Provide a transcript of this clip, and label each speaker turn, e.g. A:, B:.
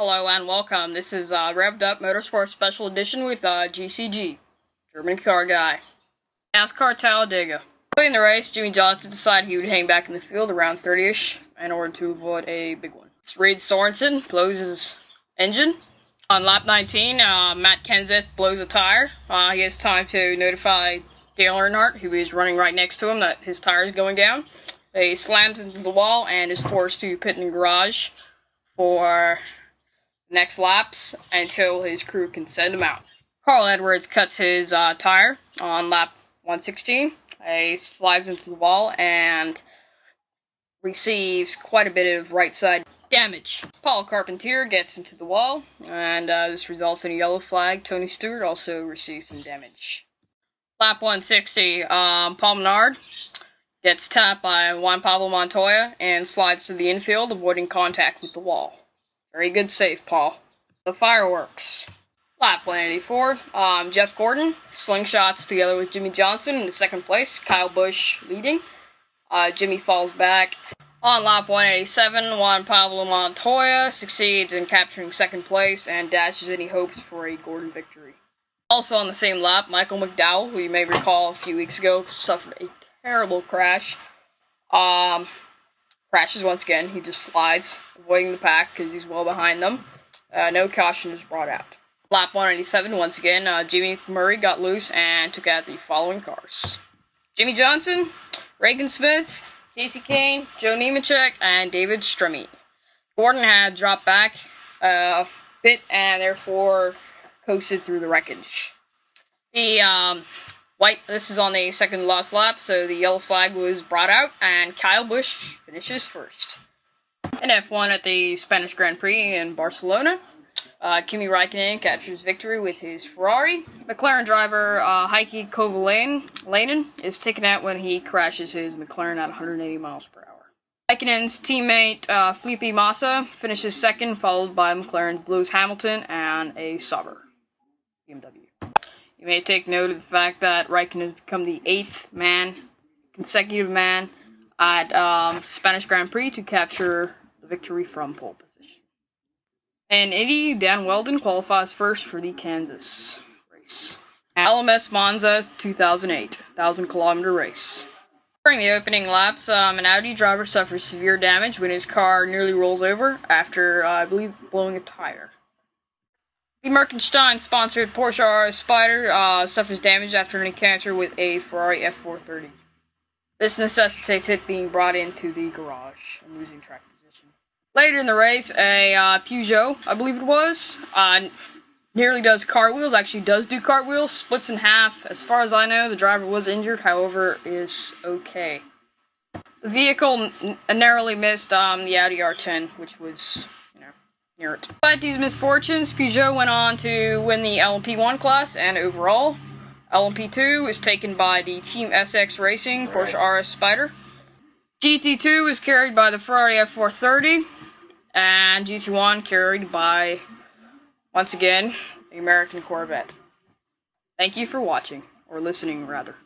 A: Hello and welcome. This is Revved Up Motorsports Special Edition with GCG, German car guy. NASCAR Talladega. Early in the race, Jimmie Johnson decided he would hang back in the field around 30-ish in order to avoid a big one. Reed Sorensen blows his engine. On lap 19, Matt Kenseth blows a tire. He has time to notify Dale Earnhardt, who is running right next to him, that his tire is going down. He slams into the wall and is forced to pit in the garage for next laps until his crew can send him out. Carl Edwards cuts his tire on lap 116. He slides into the wall and receives quite a bit of right side damage. Paul Carpentier gets into the wall, and this results in a yellow flag. Tony Stewart also receives some damage. Lap 160, Paul Menard gets tapped by Juan Pablo Montoya and slides to the infield, avoiding contact with the wall. Very good save, Paul. The fireworks. Lap 184, Jeff Gordon slingshots together with Jimmie Johnson in second place, Kyle Busch leading. Jimmy falls back. On lap 187, Juan Pablo Montoya succeeds in capturing second place and dashes any hopes for a Gordon victory. Also on the same lap, Michael McDowell, who you may recall a few weeks ago, suffered a terrible crash. Crashes once again. He just slides, avoiding the pack because he's well behind them. No caution is brought out. Lap 187, once again, Jimmy Murray got loose and took out the following cars: Jimmie Johnson, Regan Smith, Casey Kane, Joe Nemechek, and David Stremme. Gordon had dropped back a bit and therefore coasted through the wreckage. This is on the second last lap, so the yellow flag was brought out, and Kyle Busch finishes first. In F1 at the Spanish Grand Prix in Barcelona, Kimi Räikkönen captures victory with his Ferrari. McLaren driver Heikki Kovalainen is taken out when he crashes his McLaren at 180 miles per hour. Räikkönen's teammate Felipe Massa finishes second, followed by McLaren's Lewis Hamilton and a Sauber BMW. You may take note of the fact that Räikkönen has become the 8th consecutive man at Spanish Grand Prix to capture the victory from pole position. In Indy, Dan Weldon qualifies first for the Kansas race. LMS Monza 2008, 1,000-kilometer race. During the opening laps, an Audi driver suffers severe damage when his car nearly rolls over after, I believe, blowing a tire. The Merkenstein-sponsored Porsche RS Spyder suffers damage after an encounter with a Ferrari F430. This necessitates it being brought into the garage and losing track position. Later in the race, a Peugeot, I believe it was, nearly does cartwheels, actually does do cartwheels, splits in half. As far as I know, the driver was injured, however, is okay. The vehicle narrowly missed the Audi R10, which was near it. Despite these misfortunes, Peugeot went on to win the LMP1 class, and overall, LMP2 was taken by the Team SX Racing Porsche RS Spyder. GT2 was carried by the Ferrari F430, and GT1 carried by, once again, the American Corvette. Thank you for watching, or listening rather.